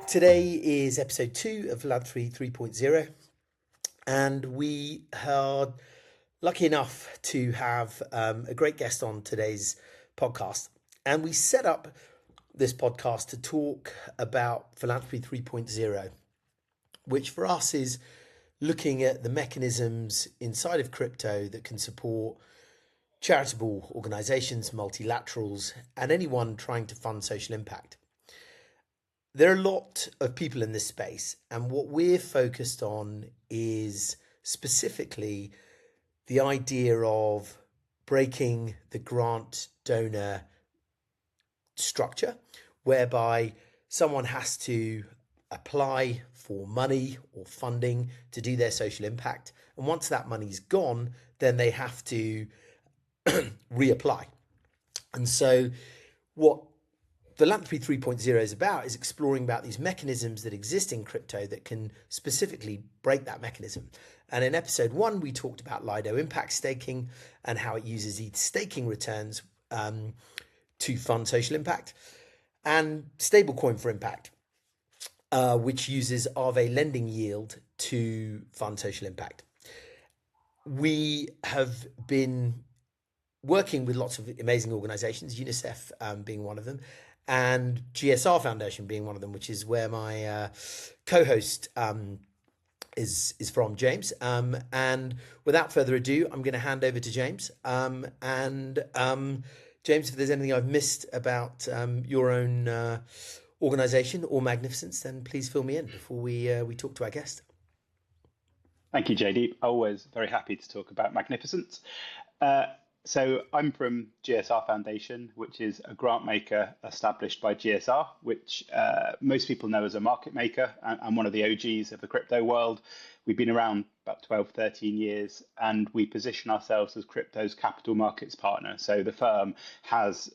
Today is episode 2 of Philanthropy 3.0, and we are lucky enough to have a great guest on today's podcast. And we set up this podcast to talk about Philanthropy 3.0, which for us is looking at the mechanisms inside of crypto that can support charitable organizations, multilaterals, and anyone trying to fund social impact. There are a lot of people in this space, and what we're focused on is specifically the idea of breaking the grant donor structure, whereby someone has to apply for money or funding to do their social impact. And once that money's gone, then they have to reapply. And so what Philanthropy 3.0 is about is exploring about these mechanisms that exist in crypto that can specifically break that mechanism. And in episode 1, we talked about Lido impact staking and how it uses ETH staking returns to fund social impact, and Stablecoin for impact, which uses aave lending yield to fund social impact. We have been working with lots of amazing organizations, UNICEF being one of them, and GSR Foundation being one of them, which is where my co-host is from, James. And without further ado, I'm going to hand over to James. James, if there's anything I've missed about your own organization or magnificence, then please fill me in before we talk to our guest. Thank you, Jaydeep. Always very happy to talk about magnificence. So I'm from GSR Foundation, which is a grant maker established by GSR, which most people know as a market maker and one of the OGs of the crypto world. We've been around about 12, 13 years, and we position ourselves as crypto's capital markets partner. So the firm has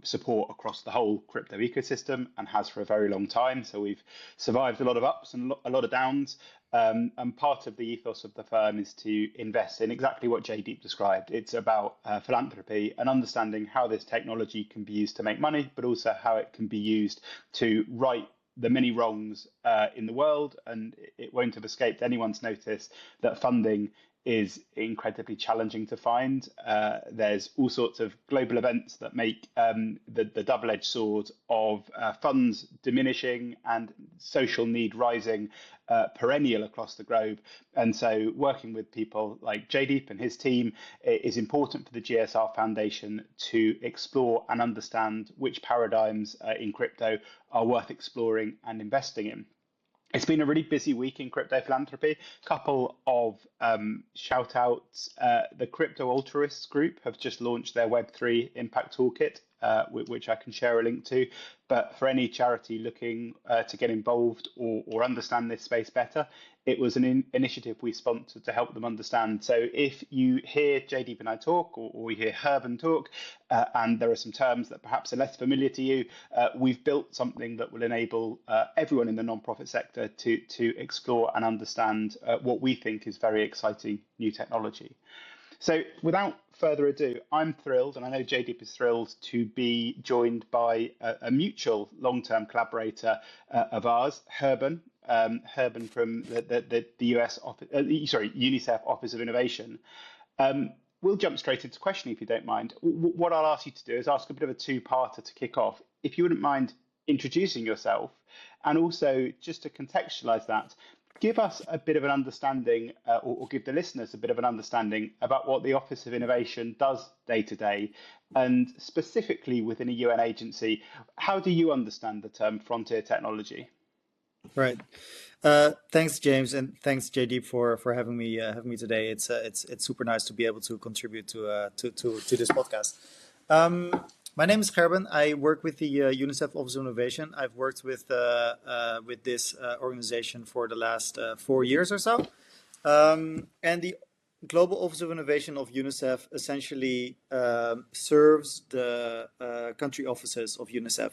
support across the whole crypto ecosystem and has for a very long time. So we've survived a lot of ups and a lot of downs. And part of the ethos of the firm is to invest in exactly what Jaydeep described. It's about philanthropy and understanding how this technology can be used to make money, but also how it can be used to right the many wrongs in the world. And it won't have escaped anyone's notice that funding is incredibly challenging to find. There's all sorts of global events that make the double-edged sword of funds diminishing and social need rising perennial across the globe. And so working with people like Jaydeep and his team is important for the GSR Foundation to explore and understand which paradigms in crypto are worth exploring and investing in. It's been a really busy week in crypto philanthropy. A couple of shout outs. The Crypto Altruist group have just launched their Web3 Impact Toolkit, which I can share a link to. But for any charity looking to get involved or understand this space better, it was an initiative we sponsored to help them understand. So if you hear Jaydeep and I talk, or you hear Gerben talk, and there are some terms that perhaps are less familiar to you, we've built something that will enable everyone in the nonprofit sector to explore and understand what we think is very exciting new technology. So without further ado, I'm thrilled, and I know Jaydeep is thrilled, to be joined by a mutual long-term collaborator of ours, Gerben. Gerben from the UNICEF Office of Innovation. We'll jump straight into questioning if you don't mind. What I'll ask you to do is ask a bit of a two-parter to kick off. If you wouldn't mind introducing yourself, and also just to contextualize that, give us a bit of an understanding, or give the listeners a bit of an understanding about what the Office of Innovation does day to day, and specifically within a UN agency, how do you understand the term frontier technology? Right. Thanks, James, and thanks, Jaydeep, for having me today. It's super nice to be able to contribute to this podcast. My name is Gerben. I work with the UNICEF Office of Innovation. I've worked with this organization for the last 4 years or so, and the Global Office of Innovation of UNICEF essentially serves the country offices of UNICEF.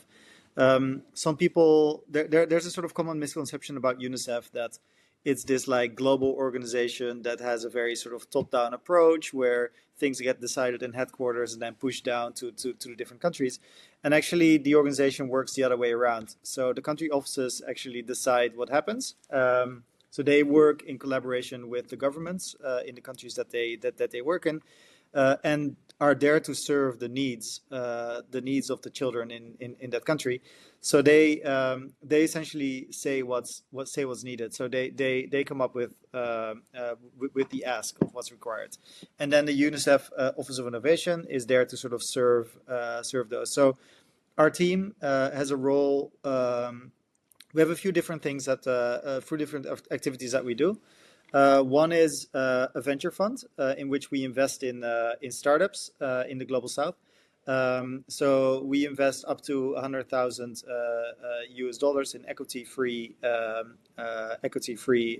Some people, there's a sort of common misconception about UNICEF that it's this like global organization that has a very sort of top-down approach where things get decided in headquarters and then pushed down to the different countries. And actually, the organization works the other way around. So the country offices actually decide what happens. So they work in collaboration with the governments in the countries that they work in, and are there to serve the needs of the children in that country. So they essentially say what's needed. So they come up with the ask of what's required, and then the UNICEF Office of Innovation is there to sort of serve those. So our team has a role. We have a few different things few different activities that we do. One is a venture fund in which we invest in startups in the global south. So we invest up to $100,000 US in equity-free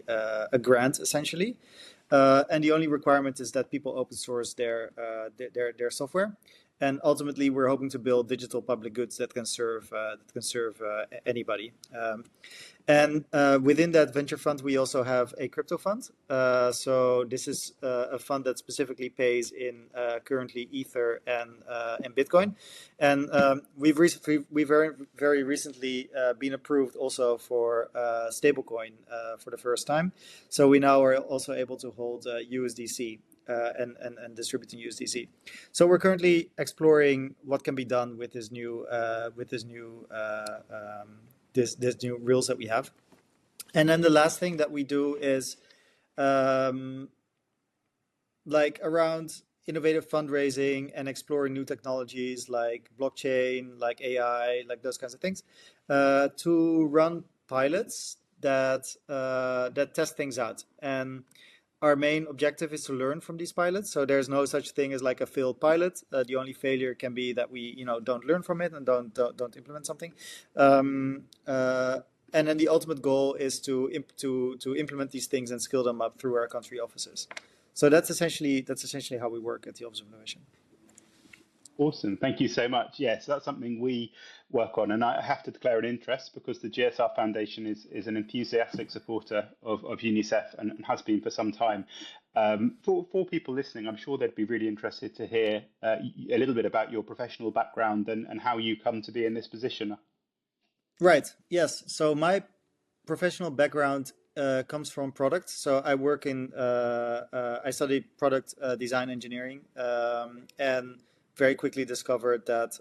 a grant essentially, and the only requirement is that people open source their software. And ultimately, we're hoping to build digital public goods that can serve anybody. And within that venture fund, we also have a crypto fund. So this is a fund that specifically pays in currently Ether and Bitcoin. And we've very recently been approved also for stablecoin for the first time. So we now are also able to hold USDC. And distributing USDC. So we're currently exploring what can be done with this new rules that we have. And then the last thing that we do is like around innovative fundraising and exploring new technologies like blockchain, like AI, like those kinds of things, to run pilots that test things out. And our main objective is to learn from these pilots. So there's no such thing as like a failed pilot. The only failure can be that we, don't learn from it and don't implement something. And then the ultimate goal is to implement these things and scale them up through our country offices. So that's essentially how we work at the Office of Innovation. Awesome. Thank you so much. Yes, that's something we work on. And I have to declare an interest because the GSR Foundation is an enthusiastic supporter of UNICEF and has been for some time. For people listening, I'm sure they'd be really interested to hear a little bit about your professional background and how you come to be in this position. Right. Yes. So my professional background comes from product. So I work I studied product design engineering and very quickly discovered that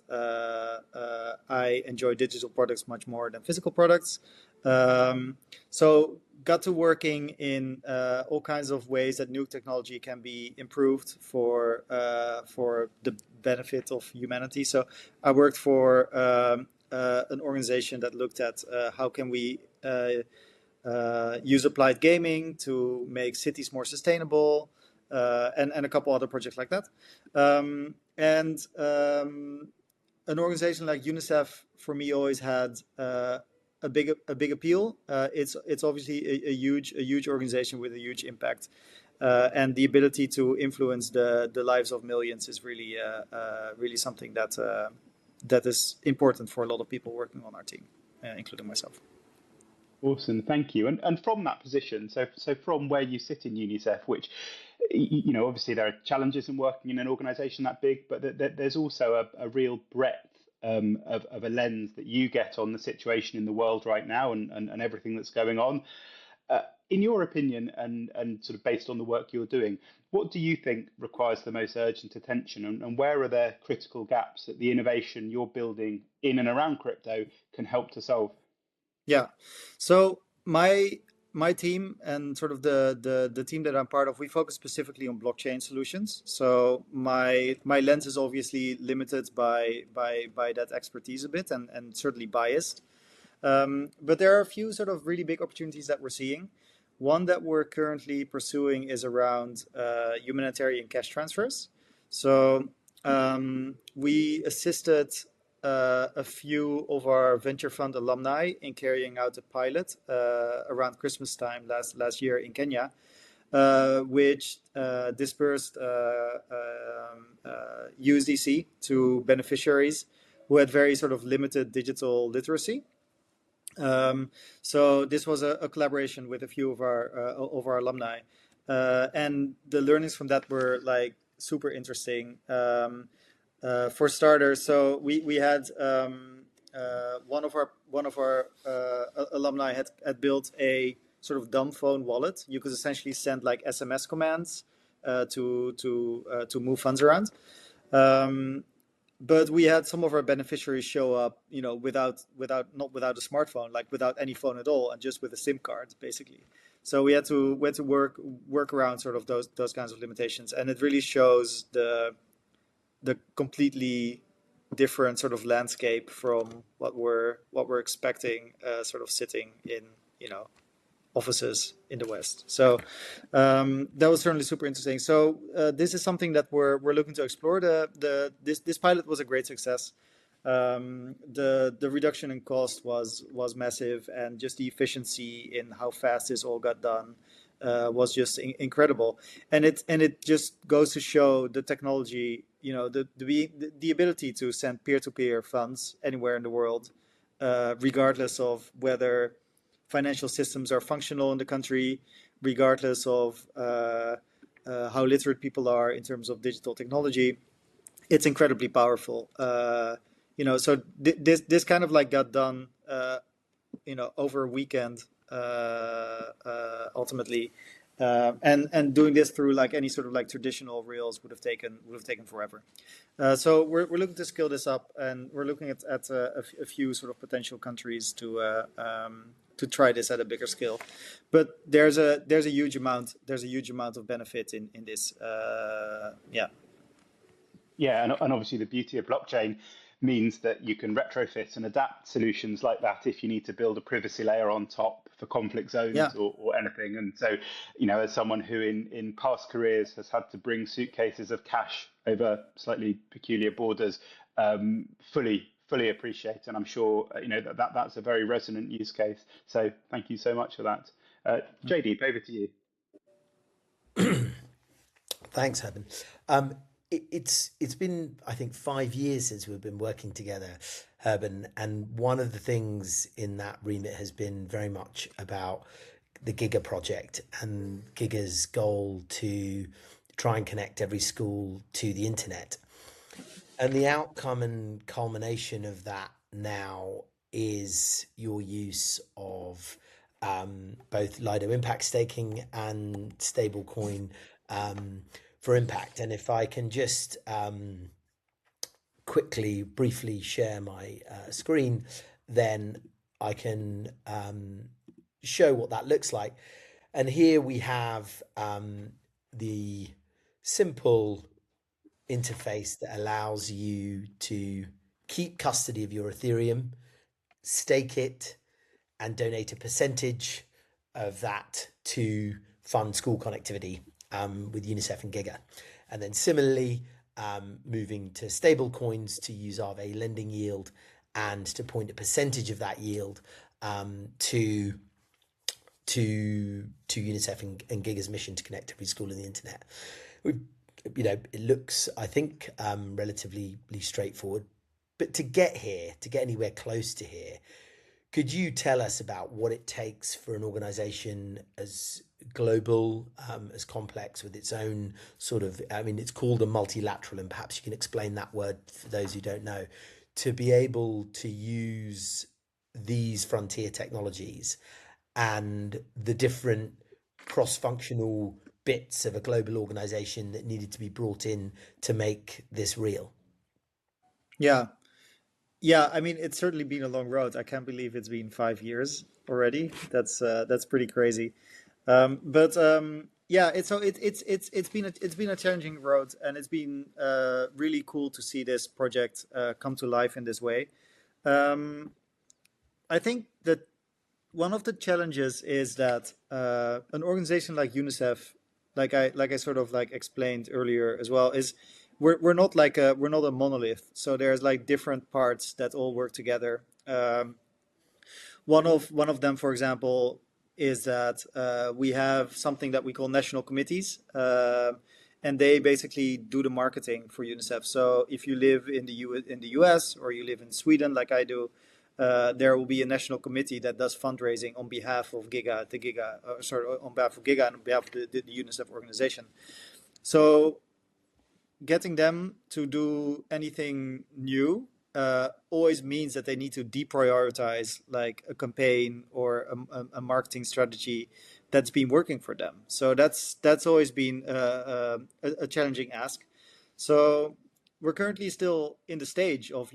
I enjoy digital products much more than physical products. So got to working in all kinds of ways that new technology can be improved for the benefit of humanity. So I worked for an organization that looked at how can we use applied gaming to make cities more sustainable, and a couple other projects like that. And an organization like UNICEF for me always had a big appeal. It's obviously a huge organization with a huge impact, and the ability to influence the lives of millions is really something that is important for a lot of people working on our team, including myself. Awesome, thank you. And from that position, so from where you sit in UNICEF, which obviously there are challenges in working in an organisation that big, but there's also a real breadth of a lens that you get on the situation in the world right now and everything that's going on. In your opinion, and sort of based on the work you're doing, what do you think requires the most urgent attention, and where are there critical gaps that the innovation you're building in and around crypto can help to solve? Yeah, so my team and sort of the team that I'm part of, we focus specifically on blockchain solutions. So my lens is obviously limited by that expertise a bit and certainly biased. But there are a few sort of really big opportunities that we're seeing. One that we're currently pursuing is around humanitarian cash transfers. So we assisted a few of our venture fund alumni in carrying out a pilot around Christmas time last year in Kenya, which dispersed USDC to beneficiaries who had very sort of limited digital literacy. So this was a collaboration with a few of our alumni, and the learnings from that were like super interesting. For starters, so we had one of our alumni had built a sort of dumb phone wallet. You could essentially send like SMS commands to move funds around. But we had some of our beneficiaries show up, without a smartphone, like without any phone at all, and just with a SIM card, basically. So we had to work around sort of those kinds of limitations, and it really shows the completely different sort of landscape from what we're expecting, sort of sitting in offices in the West. So that was certainly super interesting. So this is something that we're looking to explore. This pilot was a great success. The reduction in cost was massive, and just the efficiency in how fast this all got done was just incredible. And it just goes to show the technology, the ability to send peer-to-peer funds anywhere in the world, regardless of whether financial systems are functional in the country, regardless of how literate people are in terms of digital technology. It's incredibly powerful. So this kind of like got done, over a weekend, ultimately, and doing this through like any sort of like traditional rails would have taken forever. So we're looking to scale this up, and we're looking at a few sort of potential countries to try this at a bigger scale. But there's a huge amount of benefit in this. Yeah, and obviously the beauty of blockchain means that you can retrofit and adapt solutions like that if you need to build a privacy layer on top for conflict zones or anything. And so, as someone who in past careers has had to bring suitcases of cash over slightly peculiar borders, fully appreciate, and I'm sure that's a very resonant use case. So thank you so much for that. Jaydeep, over to you. Thanks, Gerben. It's been, I think, 5 years since we've been working together, Gerben, and one of the things in that remit has been very much about the Giga project and Giga's goal to try and connect every school to the internet. And the outcome and culmination of that now is your use of both Lido impact staking and stablecoin for impact. And if I can just briefly share my screen, then I can show what that looks like. And here we have the simple interface that allows you to keep custody of your Ethereum, stake it, and donate a percentage of that to fund school connectivity with UNICEF and Giga. And then similarly, moving to stable coins to use aave lending yield and to point a percentage of that yield to UNICEF and Giga's mission to connect every school on the internet. It looks, I think, relatively straightforward. But to get anywhere close to here, could you tell us about what it takes for an organization as global, as complex, with its own sort of, it's called a multilateral, and perhaps you can explain that word for those who don't know, to be able to use these frontier technologies and the different cross-functional bits of a global organization that needed to be brought in to make this real? Yeah, it's certainly been a long road. I can't believe it's been 5 years already. That's pretty crazy. It's been a challenging road, and it's been really cool to see this project come to life in this way. I think that one of the challenges is that an organization like UNICEF, like I sort of like explained earlier as well, is we're not a monolith. So there's like different parts that all work together. One of them, for example, is that we have something that we call national committees, and they basically do the marketing for UNICEF. So if you live in the US or you live in Sweden, like I do, there will be a national committee that does fundraising on behalf of Giga, on behalf of Giga and on behalf of the UNICEF organization. So getting them to do anything new always means that they need to deprioritize like a campaign or a marketing strategy that's been working for them. So that's always been a challenging ask. So we're currently still in the stage of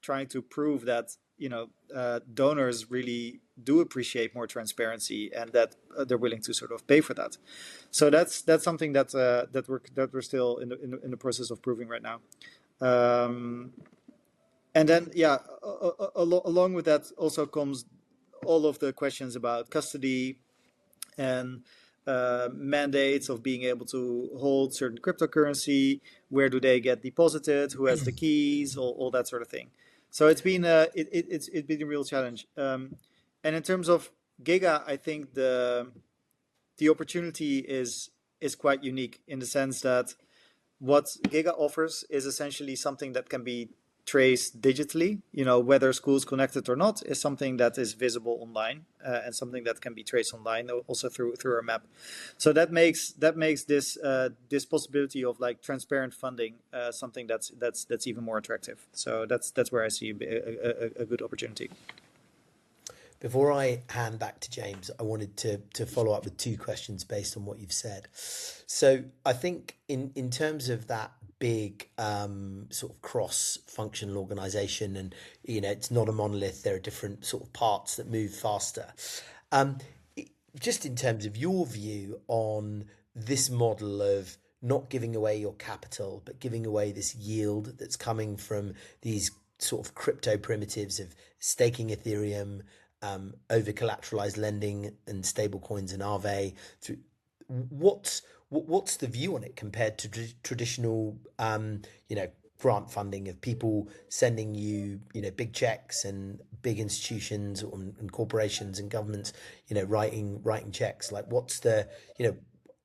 trying to prove that donors really do appreciate more transparency and that they're willing to sort of pay for that. So that's something that we're still in the process of proving right now. And then along with that also comes all of the questions about custody and mandates of being able to hold certain cryptocurrency. Where do they get deposited? Who has the keys? All that sort of thing. So it's been it's been a real challenge. And in terms of Giga, I think the opportunity is quite unique in the sense that what Giga offers is essentially something that can be traced digitally. Whether school's connected or not is something that is visible online and something that can be traced online also through our map. So that makes this this possibility of like transparent funding something that's even more attractive. So that's where I see a good opportunity. Before I hand back to James, I wanted to follow up with two questions based on what you've said. So I think in terms of that big sort of cross-functional organization, and it's not a monolith, there are different sort of parts that move faster. Just in terms of your view on this model of not giving away your capital, but giving away this yield that's coming from these sort of crypto primitives of staking Ethereum, over collateralized lending and stablecoins and aave. What's the view on it compared to traditional, grant funding of people sending you, big checks and big institutions and corporations and governments, writing checks? Like, what's the,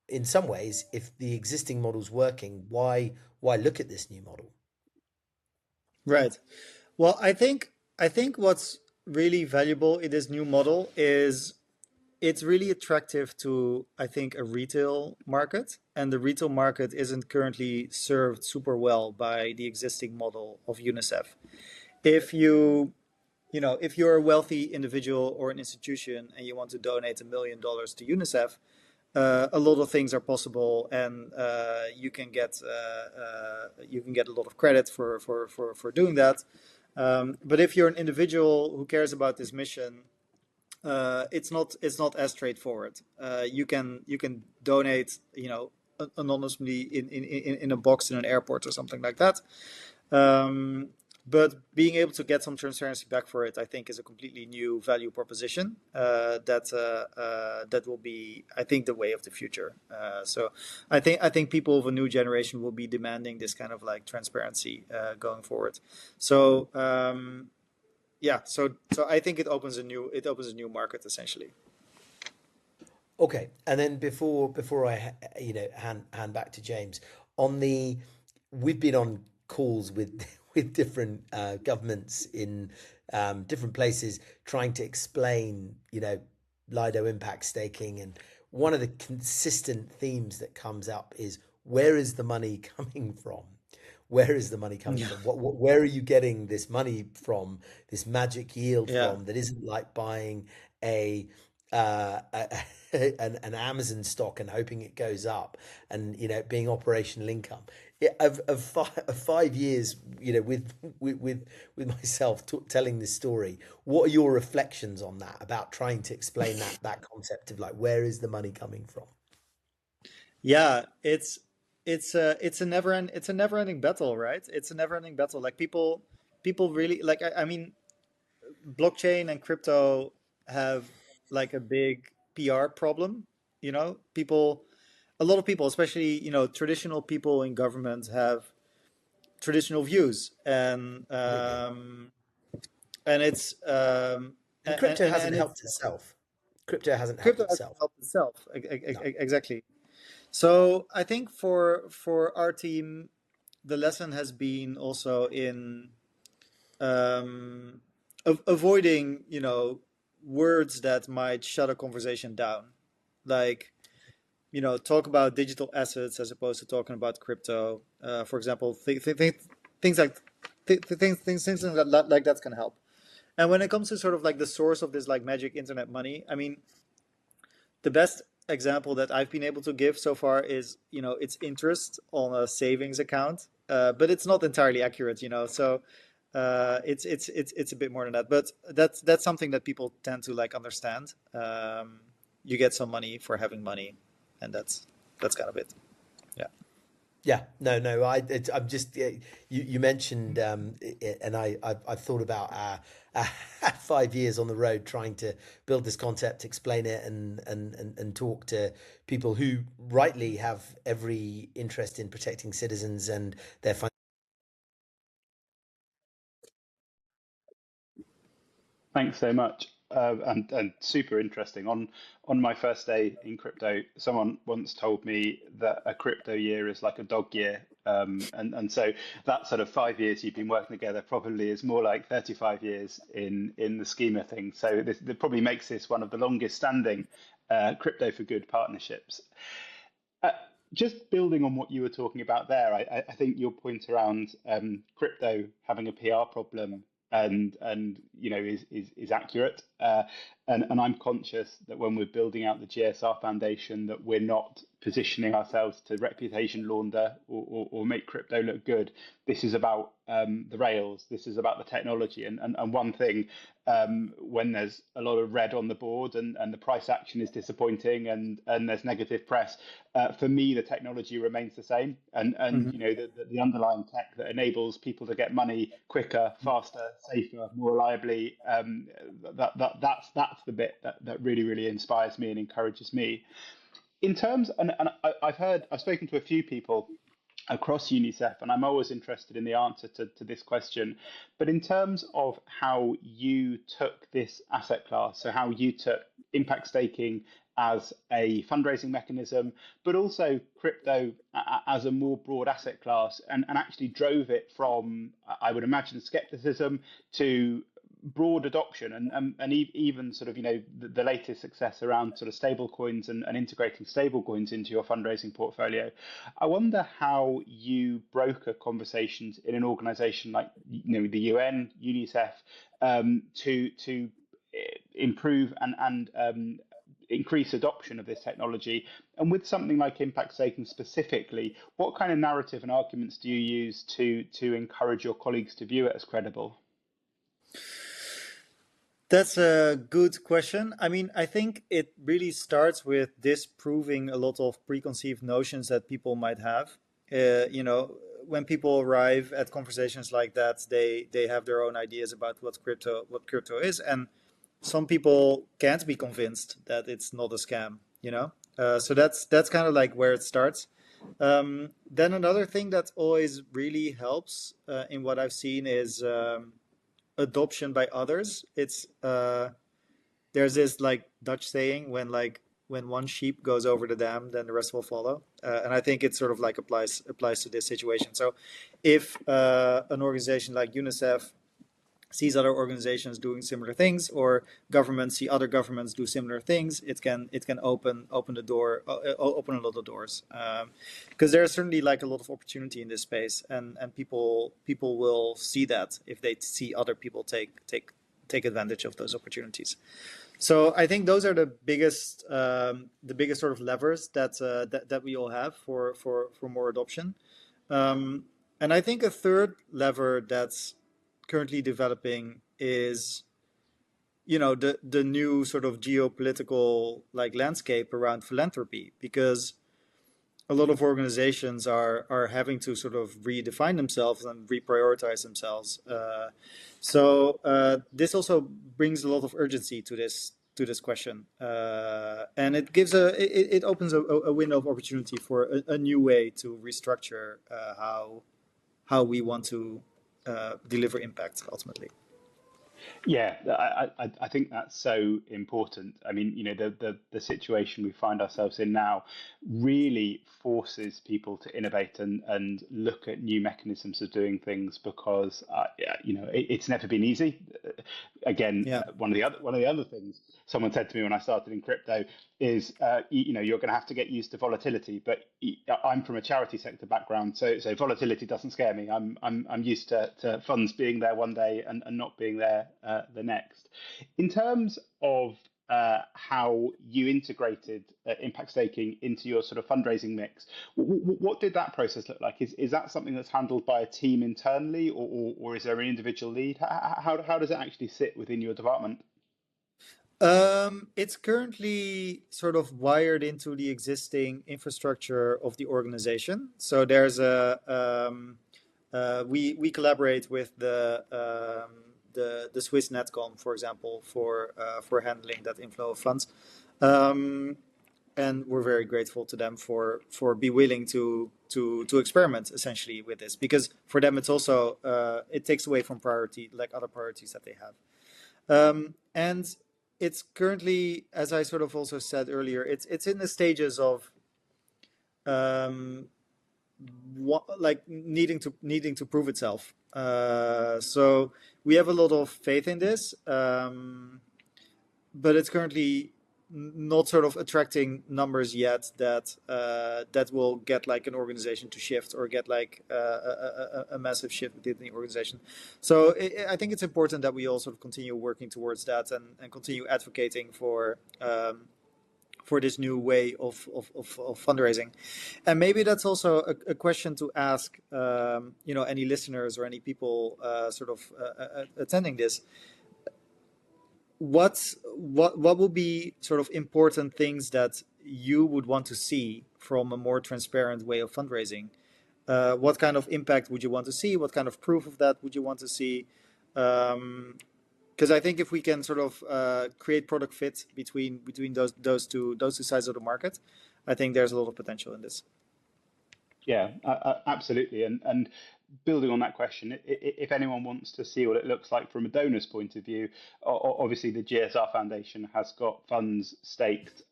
in some ways, if the existing model's working, why look at this new model? Right. Well, I think what's really valuable in this new model is it's really attractive to, I think, a retail market, and the retail market isn't currently served super well by the existing model of UNICEF. If if you're a wealthy individual or an institution and you want to donate $1 million to UNICEF, a lot of things are possible, and you can get a lot of credit for doing that. But if you're an individual who cares about this mission, it's not as straightforward. You can donate, anonymously in a box in an airport or something like that. But being able to get some transparency back for it, I think, is a completely new value proposition that will be, I think, the way of the future. So I think people of a new generation will be demanding this kind of like transparency going forward. So so I think it opens a new market essentially. Okay, and then before I hand back to James, we've been on calls with different governments in different places trying to explain Lido impact staking, and one of the consistent themes that comes up is, where is the money coming from? Where is the money coming from? Where are you getting this money from, this magic yield from, that isn't like buying an Amazon stock and hoping it goes up, and being operational income. Of 5 years, with myself telling this story, what are your reflections on that, about trying to explain that concept of like, where is the money coming from? Yeah, it's a never ending battle, right? It's a never ending battle. Like people really like. I mean, blockchain and crypto have like a big PR problem. A lot of people, especially traditional people in government, have traditional views, and it's And crypto hasn't helped itself. Crypto hasn't helped itself. Exactly. So I think for our team, the lesson has been also in avoiding, words that might shut a conversation down. Like, talk about digital assets as opposed to talking about crypto. For example, things like things like that can help. And when it comes to sort of like the source of this like magic internet money, I mean, the best example that I've been able to give so far is, it's interest on a savings account, but it's not entirely accurate, So it's a bit more than that, but that's something that people tend to like understand. You get some money for having money, and that's kind of it. Yeah. Yeah, no. I'm just you mentioned and I've thought about our 5 years on the road trying to build this concept, explain it, and talk to people who rightly have every interest in protecting citizens and their. Thanks so much. And super interesting. On my first day in crypto, someone once told me that a crypto year is like a dog year. And so that sort of 5 years you've been working together probably is more like 35 years in the scheme of things. So this probably makes this one of the longest standing crypto for good partnerships. Uh, just building on what you were talking about there, I think your point around crypto having a PR problem and is accurate. And I'm conscious that when we're building out the GSR Foundation, that we're not positioning ourselves to reputation launder or make crypto look good. This is about the rails. This is about the technology. And one thing, when there's a lot of red on the board and the price action is disappointing and there's negative press, for me, the technology remains the same. And Mm-hmm. the underlying tech that enables people to get money quicker, faster, safer, more reliably, that's the bit that really inspires me and encourages me. In terms, I've spoken to a few people across UNICEF, and I'm always interested in the answer to this question. But in terms of how you took this asset class, so how you took impact staking as a fundraising mechanism, but also crypto as a more broad asset class, and actually drove it from, I would imagine, skepticism to broad adoption and even sort of the latest success around sort of stable coins and integrating stable coins into your fundraising portfolio. I wonder how you broker conversations in an organization like the UN, UNICEF, to improve and increase adoption of this technology. And with something like impact staking specifically, what kind of narrative and arguments do you use to encourage your colleagues to view it as credible? That's a good question. I mean, I think it really starts with disproving a lot of preconceived notions that people might have. When people arrive at conversations like that, they have their own ideas about what crypto is, and some people can't be convinced that it's not a scam. So that's kind of like where it starts. Then another thing that always really helps in what I've seen is adoption by others. It's there's this like Dutch saying, when one sheep goes over the dam, then the rest will follow. And I think it sort of like applies to this situation. So if an organization like UNICEF sees other organizations doing similar things, or governments see other governments do similar things, it can open the door, open a lot of doors, because there's certainly like a lot of opportunity in this space, and people will see that if they see other people take advantage of those opportunities. So I think those are the biggest sort of levers that we all have for more adoption. And I think a third lever that's currently developing is the new sort of geopolitical like landscape around philanthropy, because a lot of organizations are having to sort of redefine themselves and reprioritize themselves. So this also brings a lot of urgency to this question, and it opens a window of opportunity for a new way to restructure how we want to deliver impact ultimately. Yeah, I think that's so important. I mean, the situation we find ourselves in now really forces people to innovate and look at new mechanisms of doing things because, yeah, it's never been easy. Again, Yeah. one of the other things someone said to me when I started in crypto is, you're going to have to get used to volatility. But I'm from a charity sector background, so volatility doesn't scare me. I'm used to funds being there one day and not being there the next. In terms of how you integrated impact staking into your sort of fundraising mix, what did that process look like? Is that something that's handled by a team internally, or is there an individual lead? How does it actually sit within your department? It's currently sort of wired into the existing infrastructure of the organization. So there's we collaborate with the Swiss Netcom, for example, for handling that inflow of funds, and we're very grateful to them for be willing to experiment essentially with this, because for them it's also it takes away from priority, like other priorities that they have. And it's currently, as I sort of also said earlier, it's in the stages of like needing to prove itself. So we have a lot of faith in this, but it's currently not sort of attracting numbers yet that will get like an organization to shift or get like a massive shift within the organization. So I think it's important that we all sort of continue working towards that and continue advocating for this new way of fundraising. And maybe that's also a question to ask, any listeners or any people attending this. What will be sort of important things that you would want to see from a more transparent way of fundraising? What kind of impact would you want to see? What kind of proof of that would you want to see? Because I think if we can sort of create product fit between those two sides of the market, I think there's a lot of potential in this. Yeah, absolutely. And building on that question, if anyone wants to see what it looks like from a donor's point of view, obviously the GSR Foundation has got funds staked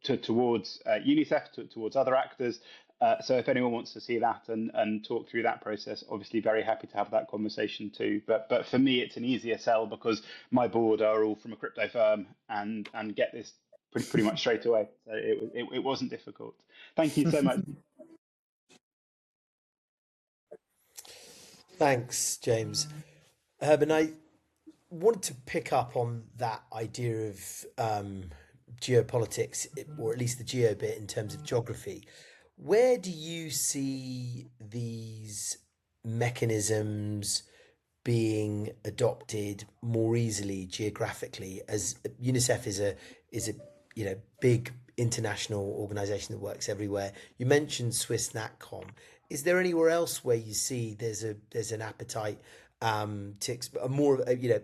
towards UNICEF, towards other actors. So if anyone wants to see that and talk through that process, obviously very happy to have that conversation too. But for me, it's an easier sell because my board are all from a crypto firm and get this pretty much straight away. So it wasn't difficult. Thank you so much. Thanks, James. Herb, and I wanted to pick up on that idea of geopolitics, or at least the geo bit in terms of geography. Where do you see these mechanisms being adopted more easily geographically? As UNICEF is a big international organization that works everywhere. You mentioned Swiss Natcom. Is there anywhere else where you see there's an appetite a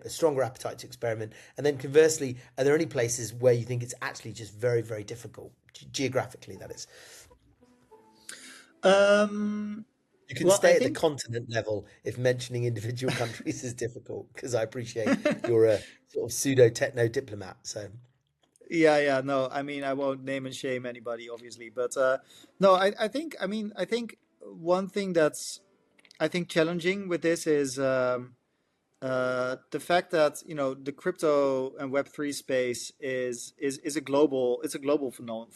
stronger appetite to experiment? And then conversely, are there any places where you think it's actually just very, very difficult geographically? That is. You can stay at the continent level if mentioning individual countries is difficult, because I appreciate you're a sort of pseudo techno diplomat. So. Yeah, no, I mean, I won't name and shame anybody, obviously, but no, I think one thing that's challenging with this is the fact that the crypto and Web3 space is a global phenomenon,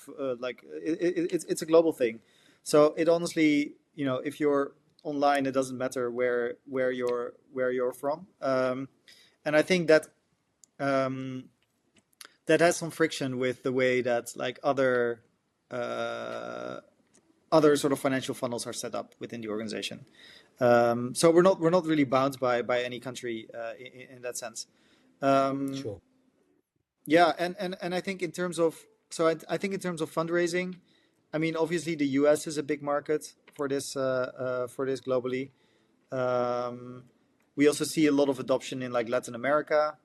it's a global thing. So it honestly, if you're online, it doesn't matter where you're from, and I think that that has some friction with the way that like other sort of financial funnels are set up within the organization. So we're not really bound by any country in that sense. Sure. Yeah, and I think in terms of I think in terms of fundraising, I mean, obviously the US is a big market for this globally. We also see a lot of adoption in like Latin America.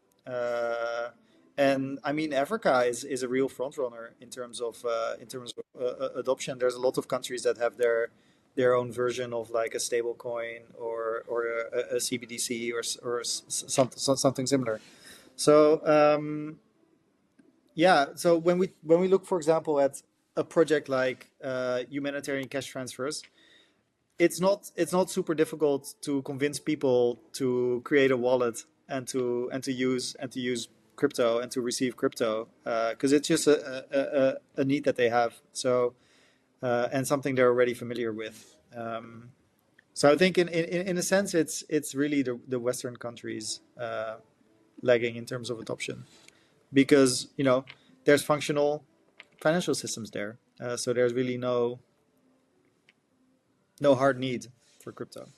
And I mean, Africa is a real front runner in terms of adoption. There's a lot of countries that have their their own version of like a stablecoin or a CBDC or something similar. So so when we look, for example, at a project like humanitarian cash transfers, it's not super difficult to convince people to create a wallet and to use crypto and to receive crypto, because it's just a need that they have. So and something they're already familiar with. So I think in a sense it's really the Western countries lagging in terms of adoption, because there's functional financial systems there, so there's really no hard need for crypto.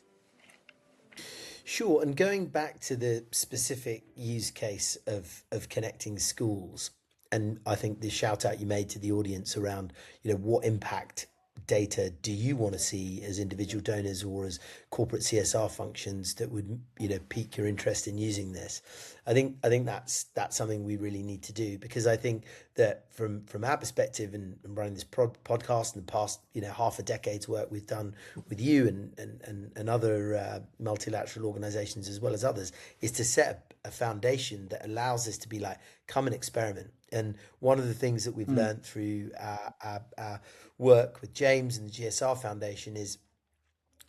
Sure, and going back to the specific use case of connecting schools, and I think the shout out you made to the audience around, what impact data do you want to see as individual donors or as corporate CSR functions that would, pique your interest in using this? I think that's something we really need to do, because I think that from our perspective and running this podcast in the past, half a decade's work we've done with you and other multilateral organizations as well as others, is to set a foundation that allows us to be like, come and experiment. And one of the things that we've learned through our work with James and the GSR Foundation is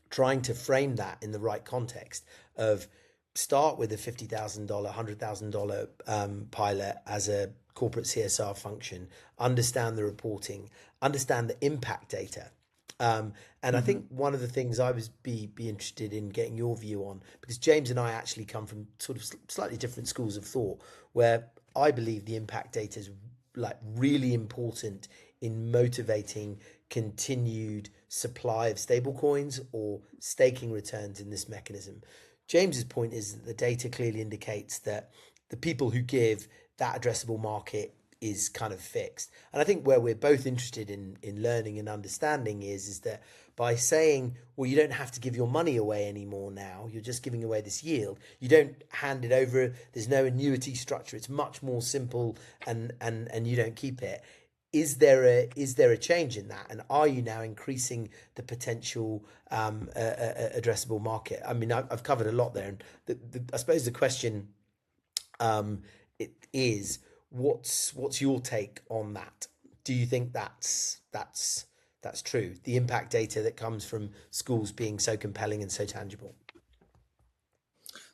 trying to frame that in the right context of start with a $50,000, $100,000 pilot as a corporate CSR function, understand the reporting, understand the impact data. And I think one of the things I was be interested in getting your view on, because James and I actually come from sort of slightly different schools of thought, where I believe the impact data is like really important in motivating continued supply of stablecoins or staking returns in this mechanism. James's point is that the data clearly indicates that the people who give, that addressable market is kind of fixed. And I think where we're both interested in learning and understanding is that by saying, well, you don't have to give your money away anymore now, you're just giving away this yield, you don't hand it over, there's no annuity structure, it's much more simple, and you don't keep it. Is there a change in that, and are you now increasing the potential addressable market? I mean, I've covered a lot there, and I suppose the question it is, what's your take on that? Do you think that's true? The impact data that comes from schools being so compelling and so tangible.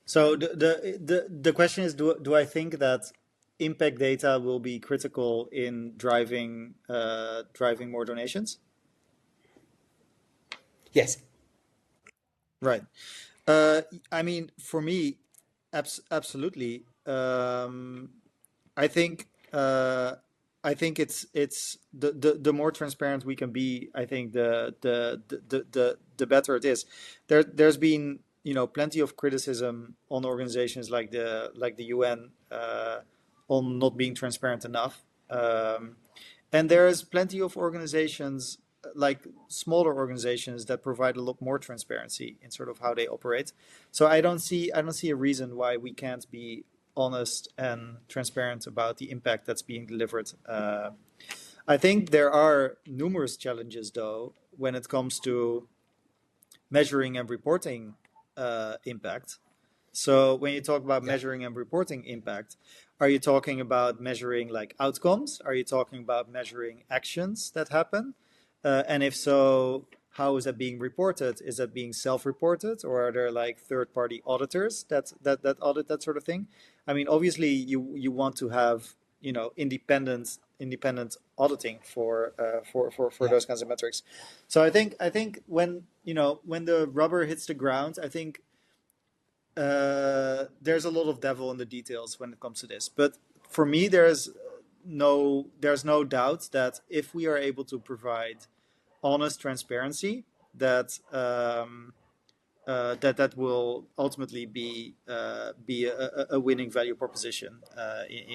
So the question is, do I think that impact data will be critical in driving more donations? Yes. Right. I mean, for me, absolutely. I think it's the more transparent we can be, I think the better it is. There's been plenty of criticism on organizations like the UN on not being transparent enough, and there's plenty of organizations, like smaller organizations, that provide a lot more transparency in sort of how they operate. So I don't see a reason why we can't be honest and transparent about the impact that's being delivered. I think there are numerous challenges, though, when it comes to measuring and reporting impact. So when you talk about measuring and reporting impact, are you talking about measuring like outcomes? Are you talking about measuring actions that happen? And if so, how is that being reported? Is that being self-reported, or are there like third-party auditors that audit that sort of thing? I mean, obviously, you want to have independent auditing for those kinds of metrics. So I think when the rubber hits the ground, I think there's a lot of devil in the details when it comes to this. But for me, there's no doubt that if we are able to provide honest transparency, that that will ultimately be a winning value proposition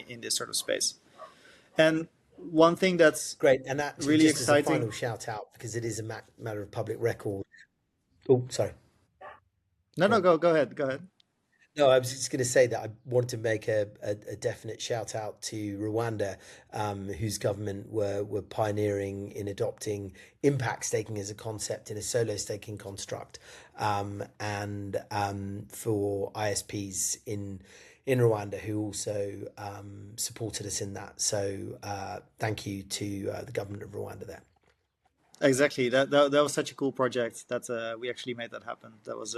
in this sort of space. And one thing that's great, and that really just exciting. As a final shout out, because it is a matter of public record. Oh, sorry. No, go ahead. No, I was just going to say that I want to make a definite shout out to Rwanda, whose government were pioneering in adopting impact staking as a concept in a solo staking construct, and for ISPs in Rwanda who also supported us in that. So thank you to the government of Rwanda there. Exactly. That was such a cool project that we actually made that happen. That was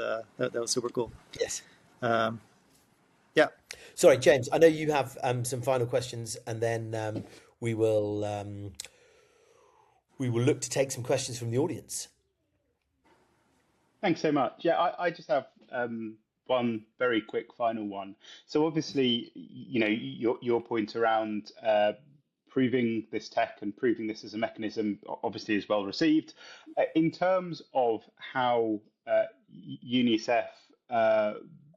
super cool. Yes. Yeah. Sorry, James. I know you have some final questions, and then we will look to take some questions from the audience. Thanks so much. Yeah, I just have one very quick final one. So obviously, your point around proving this tech and proving this as a mechanism obviously is well received. In terms of how UNICEF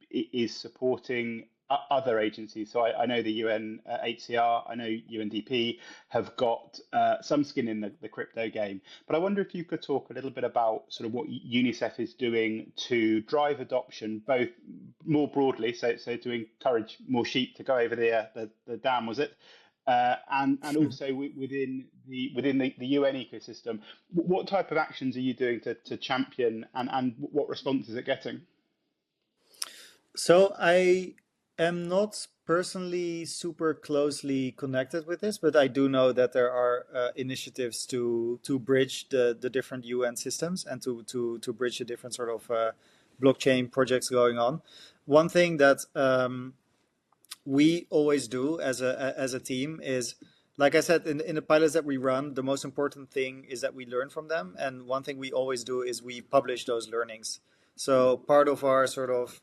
is supporting other agencies. So I know the UNHCR, I know UNDP have got some skin in the crypto game. But I wonder if you could talk a little bit about sort of what UNICEF is doing to drive adoption, both more broadly, so to encourage more sheep to go over the dam, was it? And also within the UN ecosystem, what type of actions are you doing to champion, and what response is it getting? So I am not personally super closely connected with this, but I do know that there are initiatives to bridge the different UN systems and to bridge the different sort of blockchain projects going on. One thing that we always do as a team is, like I said, in the pilots that we run, the most important thing is that we learn from them. And one thing we always do is we publish those learnings. So part of our sort of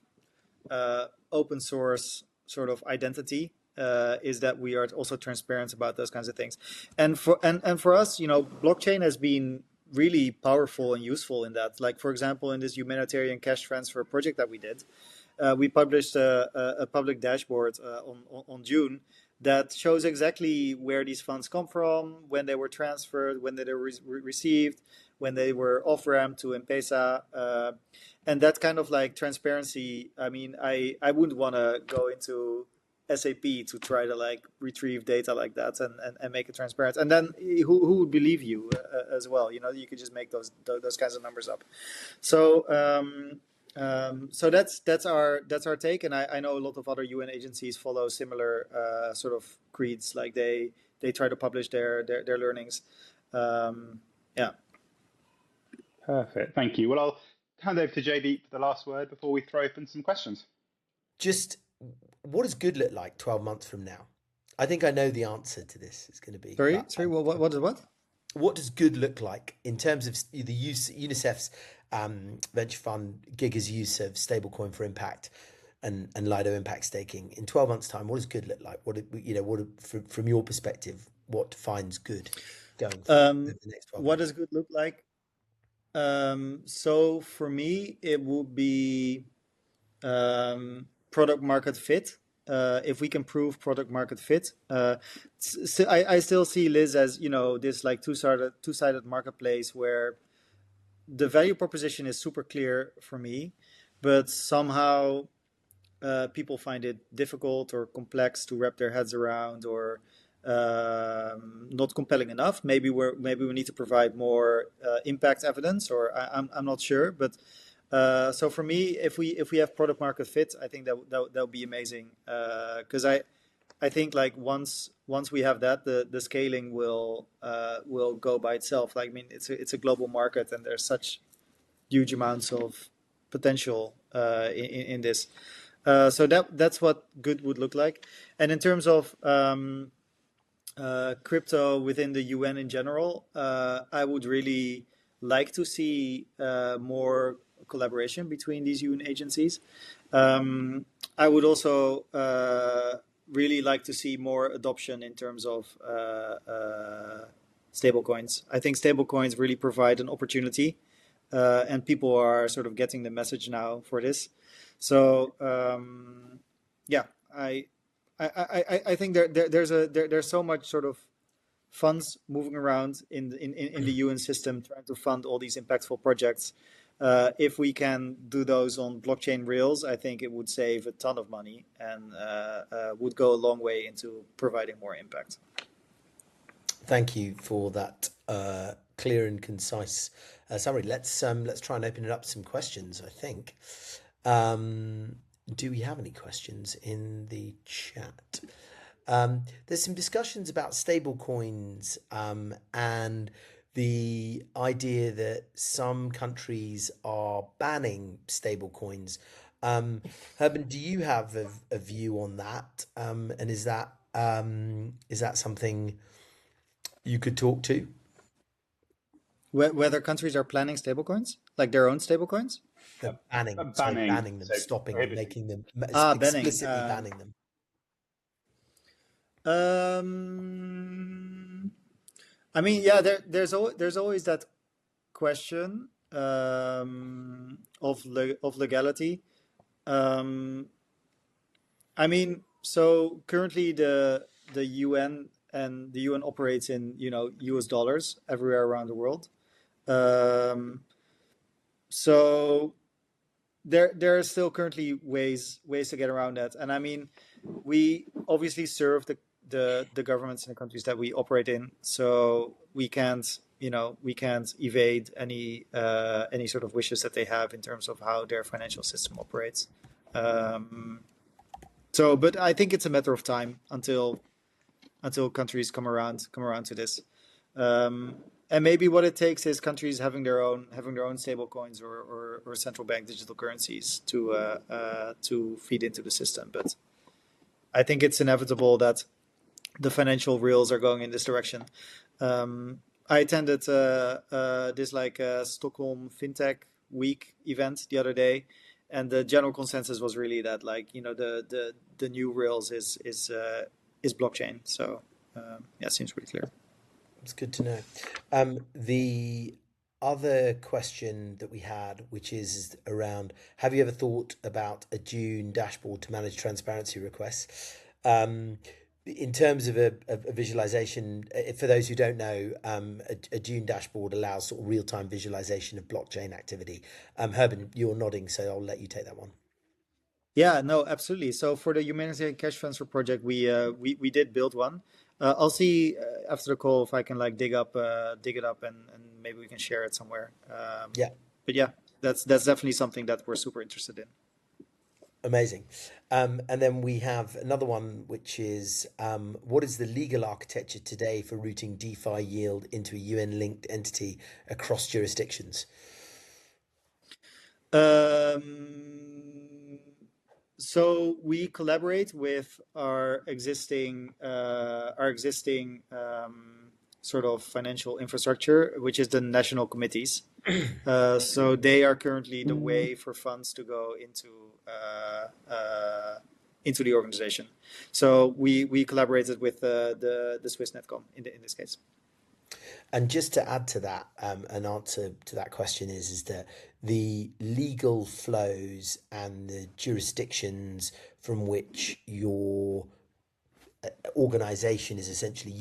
open source sort of identity is that we are also transparent about those kinds of things. And for us, blockchain has been really powerful and useful in that. Like, for example, in this humanitarian cash transfer project that we did, we published a public dashboard on Dune that shows exactly where these funds come from, when they were transferred, when they were received, when they were off-ramped to M-Pesa. And that kind of like transparency, I mean, I wouldn't want to go into SAP to try to like retrieve data like that and make it transparent. And then who would believe you as well? You could just make those kinds of numbers up. So so that's our take, and I know a lot of other UN agencies follow similar sort of creeds. Like they try to publish their learnings. Yeah. Perfect. Thank you. Well, I'll hand over to Jaydeep for the last word before we throw open some questions. Just what does good look like 12 months from now? I think I know the answer to this. It's going to be sorry. What is what? What does good look like in terms of the UNICEF's venture fund Giga's use of stablecoin for impact and Lido impact staking in 12 months' time? What does good look like? From your perspective, what defines good going forward the next 12 what months? does good look like? So for me, it would be product market fit. If we can prove product market fit, so I still see Liz as this like two-sided marketplace where the value proposition is super clear for me, but somehow people find it difficult or complex to wrap their heads around, or not compelling enough. Maybe we need to provide more impact evidence, or I'm not sure. But so for me, if we have product market fit, I think that'll be amazing. Because I think like once we have that, the scaling will go by itself. Like, I mean, it's a global market, and there's such huge amounts of potential in this. So that's what good would look like. And in terms of crypto within the UN in general, I would really like to see more collaboration between these UN agencies. I would also really like to see more adoption in terms of stablecoins. I think stablecoins really provide an opportunity, and people are sort of getting the message now for this. So yeah, I think there's so much sort of funds moving around in the UN system trying to fund all these impactful projects. If we can do those on blockchain rails, I think it would save a ton of money and would go a long way into providing more impact. Thank you for that clear and concise summary. Let's try and open it up to some questions, I think. Do we have any questions in the chat? There's some discussions about stablecoins and the idea that some countries are banning stablecoins. Gerben, do you have a view on that? And is that something you could talk to? Whether countries are planning stablecoins, like their own stablecoins? Banning them, so stopping them, making them banning. explicitly banning them. I mean, yeah, there's always that question of legality. I mean, so currently the UN and the UN operates in US dollars everywhere around the world. So there are still currently ways to get around that, and I mean, we obviously serve the governments in the countries that we operate in, so we can't evade any sort of wishes that they have in terms of how their financial system operates. But I think it's a matter of time until countries come around to this. And maybe what it takes is countries having their own stable coins or central bank digital currencies to feed into the system. But I think it's inevitable that the financial reals are going in this direction. I attended this Stockholm FinTech Week event the other day, and the general consensus was really that the new rails is blockchain. So yeah, seems pretty clear. It's good to know. The other question that we had, which is around, have you ever thought about a Dune dashboard to manage transparency requests? In terms of a visualization, for those who don't know, a Dune dashboard allows sort of real-time visualization of blockchain activity. Gerben, you're nodding, so I'll let you take that one. Yeah, no, absolutely. So for the Humanitarian Cash Transfer project, we did build one. I'll see after the call if I can dig it up and maybe we can share it somewhere. Yeah. But yeah, that's definitely something that we're super interested in. Amazing. And then we have another one, which is what is the legal architecture today for routing DeFi yield into a UN-linked entity across jurisdictions? So we collaborate with our existing sort of financial infrastructure, which is the national committees. So they are currently the way for funds to go into the organization. So we collaborated with the Swiss Netcom in this case. And just to add to that, an answer to that question is that the legal flows and the jurisdictions from which your organization is essentially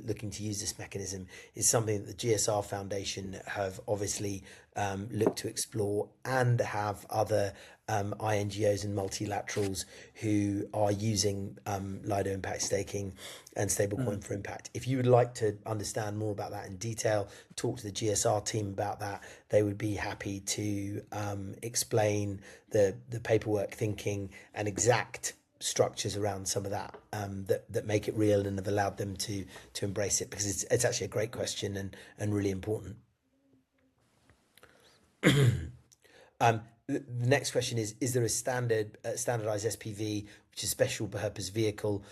looking to use this mechanism is something that the GSR Foundation have obviously looked to explore, and have other INGOs and multilaterals who are using Lido impact staking and stablecoin for impact. If you would like to understand more about that in detail, talk to the GSR team about that. They would be happy to explain the paperwork thinking and exact structures around some of that that make it real and have allowed them to embrace it, because it's actually a great question and really important. The next question is there a standardized SPV, which is special purpose vehicle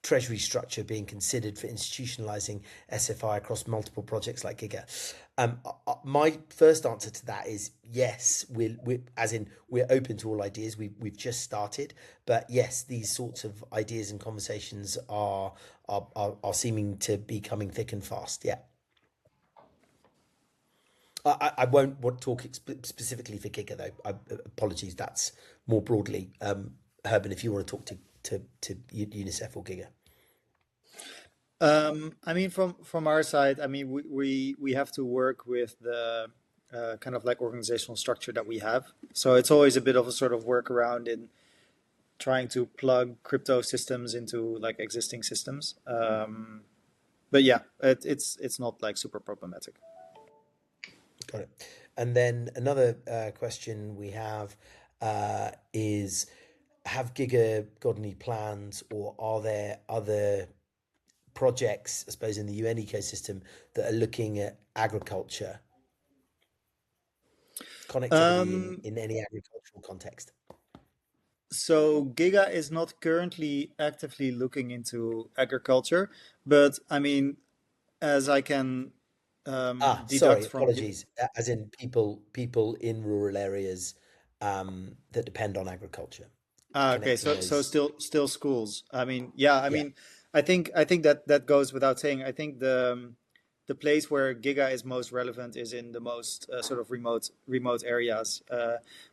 treasury structure, being considered for institutionalizing SFI across multiple projects like Giga? My first answer to that is yes. We're open to all ideas. We've just started, but yes, these sorts of ideas and conversations are seeming to be coming thick and fast. Yeah. I won't want to talk specifically for Giga though. Apologies. That's more broadly. Gerben, if you want to talk to UNICEF or Giga. I mean, from our side, I mean, we have to work with the kind of like organizational structure that we have. So it's always a bit of a sort of workaround in trying to plug crypto systems into like existing systems. But yeah, it's not like super problematic. Got it. And then another question we have is, have Giga got any plans, or are there other projects, I suppose, in the UN ecosystem that are looking at agriculture, connectivity in any agricultural context? So Giga is not currently actively looking into agriculture, but I mean, as I can Sorry, deduct from apologies. As in people in rural areas that depend on agriculture, okay, connecting so those. still schools. I mean, yeah, I Yeah, mean, I think that goes without saying. I think the place where Giga is most relevant is in the most sort of remote areas.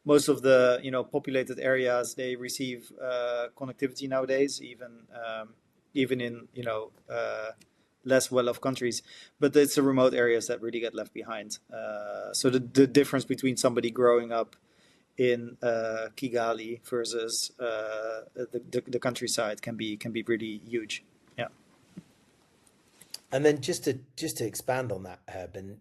Most of the populated areas, they receive connectivity nowadays, even in less well-off countries. But it's the remote areas that really get left behind. So the difference between somebody growing up in Kigali versus the countryside can be really huge. Yeah. and then just to expand on that, Herben,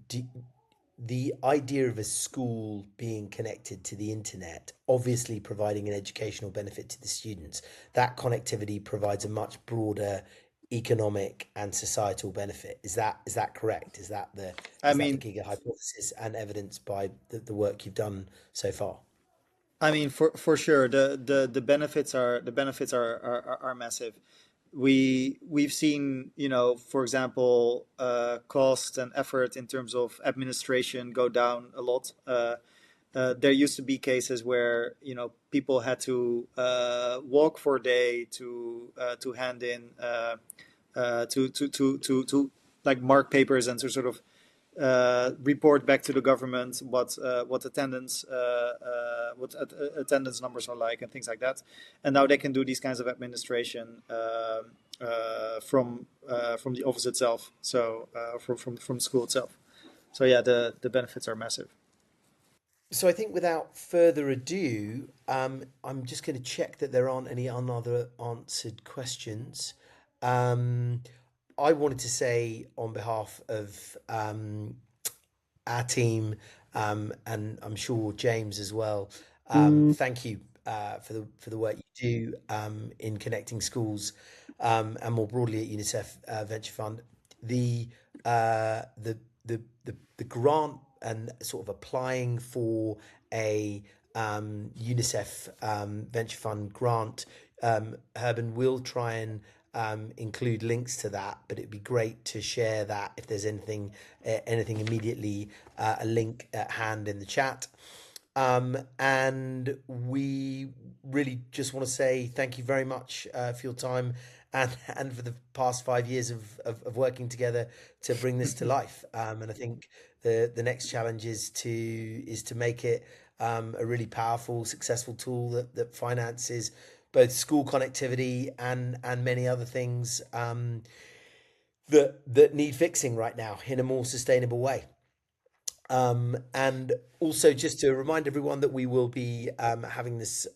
the idea of a school being connected to the internet, obviously providing an educational benefit to the students, that connectivity provides a much broader economic and societal benefit. Is that correct? Is that the I the mean, Giga hypothesis and evidenced by the work you've done so far? for sure, the benefits are massive. We've seen, for example, cost and effort in terms of administration go down a lot. There used to be cases where people had to walk for a day to hand in to like mark papers and to sort of report back to the government what attendance numbers are like and things like that. And now they can do these kinds of administration from the office itself. So from school itself. So yeah, the benefits are massive. So I think without further ado, I'm just going to check that there aren't any other answered questions. Um, I wanted to say on behalf of our team, and I'm sure James as well, thank you for the work you do in connecting schools, and more broadly at UNICEF Venture Fund. The the grant and sort of applying for a UNICEF Venture Fund grant, Herben will try and include links to that, but it'd be great to share that if there's anything immediately, a link at hand in the chat. And we really just want to say thank you very much for your time and for the past 5 years of working together to bring this to life. And I think the next challenge is to make it a really powerful, successful tool that finances both school connectivity and many other things that need fixing right now in a more sustainable way. And also just to remind everyone that we will be having this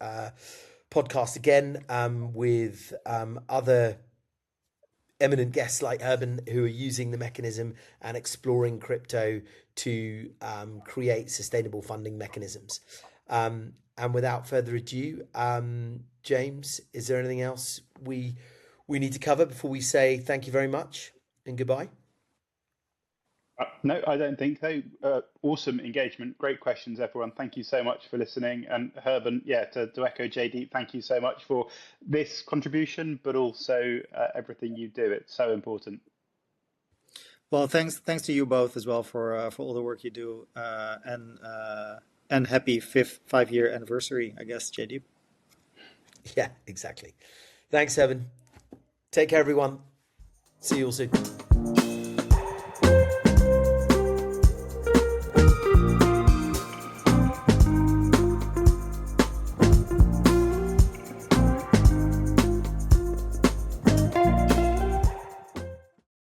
podcast again with other eminent guests like Urban who are using the mechanism and exploring crypto to create sustainable funding mechanisms. And without further ado, James, is there anything else we need to cover before we say thank you very much and goodbye? No, I don't think so. Awesome engagement. Great questions, everyone. Thank you so much for listening. And Herben, yeah, to echo Jaydeep, thank you so much for this contribution, but also everything you do. It's so important. Well, thanks to you both as well for all the work you do, and happy 5-year anniversary, I guess, Jaydeep. Yeah, exactly. Thanks, Evan. Take care, everyone. See you all soon.